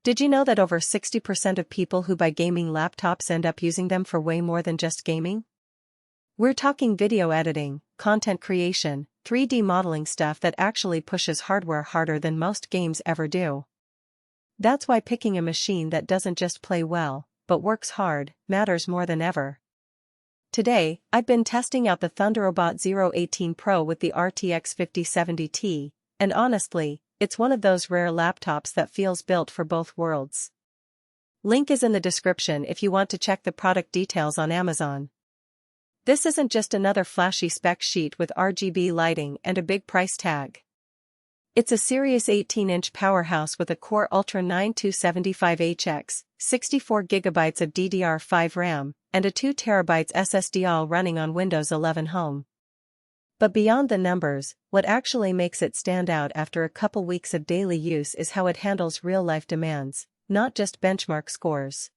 Did you know that over 60% of people who buy gaming laptops end up using them for way more than just gaming? We're talking video editing, content creation, 3D modeling stuff that actually pushes hardware harder than most games ever do. That's why picking a machine that doesn't just play well, but works hard, matters more than ever. Today, I've been testing out the Thunderobot 018 Pro with the RTX 5070 Ti, and honestly, it's one of those rare laptops that feels built for both worlds. Link is in the description if you want to check the product details on Amazon. This isn't just another flashy spec sheet with RGB lighting and a big price tag. It's a serious 18-inch powerhouse with a Core Ultra 9 275HX, 64GB of DDR5 RAM, and a 2TB SSD, all running on Windows 11 Home. But beyond the numbers, what actually makes it stand out after a couple weeks of daily use is how it handles real-life demands, not just benchmark scores.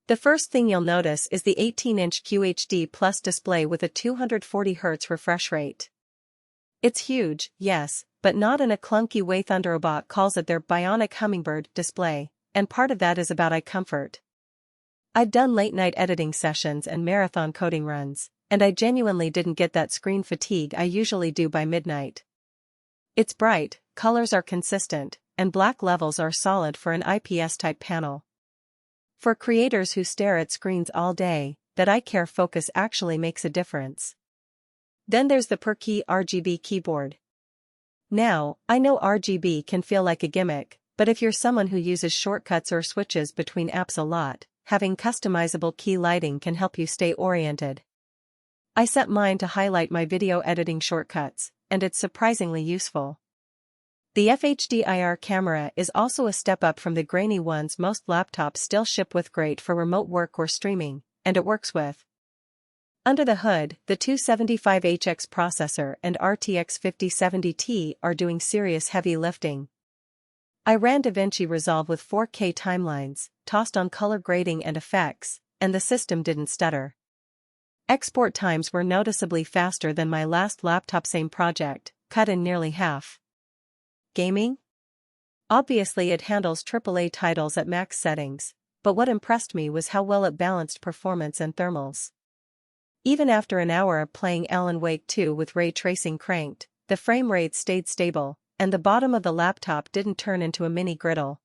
The first thing you'll notice is the 18-inch QHD Plus display with a 240Hz refresh rate. It's huge, yes, but not in a clunky way. Thunderobot calls it their bionic Hummingbird display, and part of that is about eye comfort. I've done late-night editing sessions and marathon coding runs, and I genuinely didn't get that screen fatigue I usually do by midnight. It's bright, colors are consistent, and black levels are solid for an IPS-type panel. For creators who stare at screens all day, that eye care focus actually makes a difference. Then there's the per-key RGB keyboard. Now, I know RGB can feel like a gimmick, but if you're someone who uses shortcuts or switches between apps a lot, having customizable key lighting can help you stay oriented. I set mine to highlight my video editing shortcuts, and it's surprisingly useful. The FHD-IR camera is also a step up from the grainy ones most laptops still ship with. Great for remote work or streaming, and it works with. Under the hood, the 275HX processor and RTX 5070 Ti are doing serious heavy lifting. I ran DaVinci Resolve with 4K timelines, tossed on color grading and effects, and the system didn't stutter. Export times were noticeably faster than my last laptop. Same project, cut in nearly half. Gaming? Obviously it handles AAA titles at max settings, but what impressed me was how well it balanced performance and thermals. Even after an hour of playing Alan Wake 2 with ray tracing cranked, the frame rate stayed stable, and the bottom of the laptop didn't turn into a mini griddle.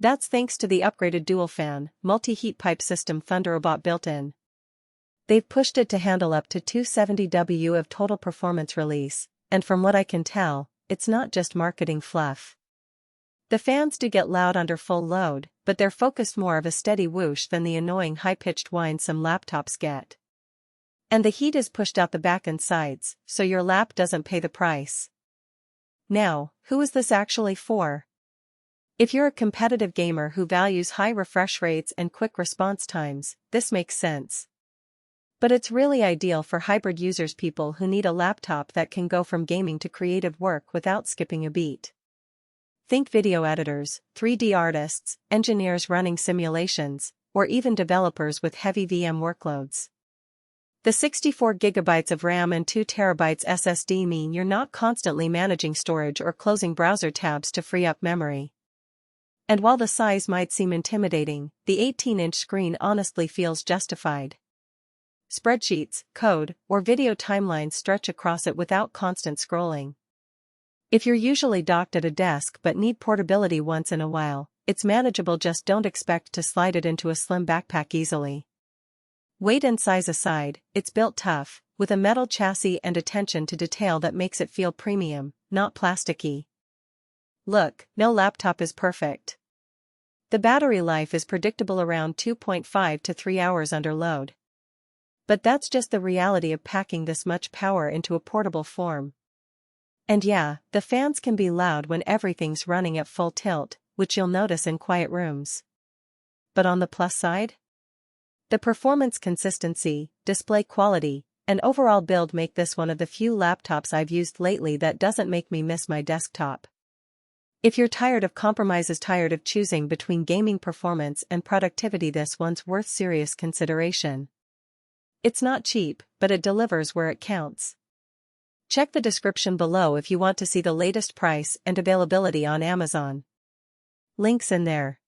That's thanks to the upgraded dual-fan, multi-heat pipe system Thunderobot built in. They've pushed it to handle up to 270W of total performance release, and from what I can tell, it's not just marketing fluff. The fans do get loud under full load, but they're focused more of a steady whoosh than the annoying high-pitched whine some laptops get. And the heat is pushed out the back and sides, so your lap doesn't pay the price. Now, who is this actually for? If you're a competitive gamer who values high refresh rates and quick response times, this makes sense. But it's really ideal for hybrid users, people who need a laptop that can go from gaming to creative work without skipping a beat. Think video editors, 3D artists, engineers running simulations, or even developers with heavy VM workloads. The 64GB of RAM and 2TB SSD mean you're not constantly managing storage or closing browser tabs to free up memory. And while the size might seem intimidating, the 18-inch screen honestly feels justified. Spreadsheets, code, or video timelines stretch across it without constant scrolling. If you're usually docked at a desk but need portability once in a while, it's manageable. Just don't expect to slide it into a slim backpack easily. Weight and size aside, it's built tough, with a metal chassis and attention to detail that makes it feel premium, not plasticky. Look, no laptop is perfect. The battery life is predictable, around 2.5 to 3 hours under load. But that's just the reality of packing this much power into a portable form. And yeah, the fans can be loud when everything's running at full tilt, which you'll notice in quiet rooms. But on the plus side? The performance, consistency, display quality, and overall build make this one of the few laptops I've used lately that doesn't make me miss my desktop. If you're tired of compromises, tired of choosing between gaming performance and productivity, this one's worth serious consideration. It's not cheap, but it delivers where it counts. Check the description below if you want to see the latest price and availability on Amazon. Links in there.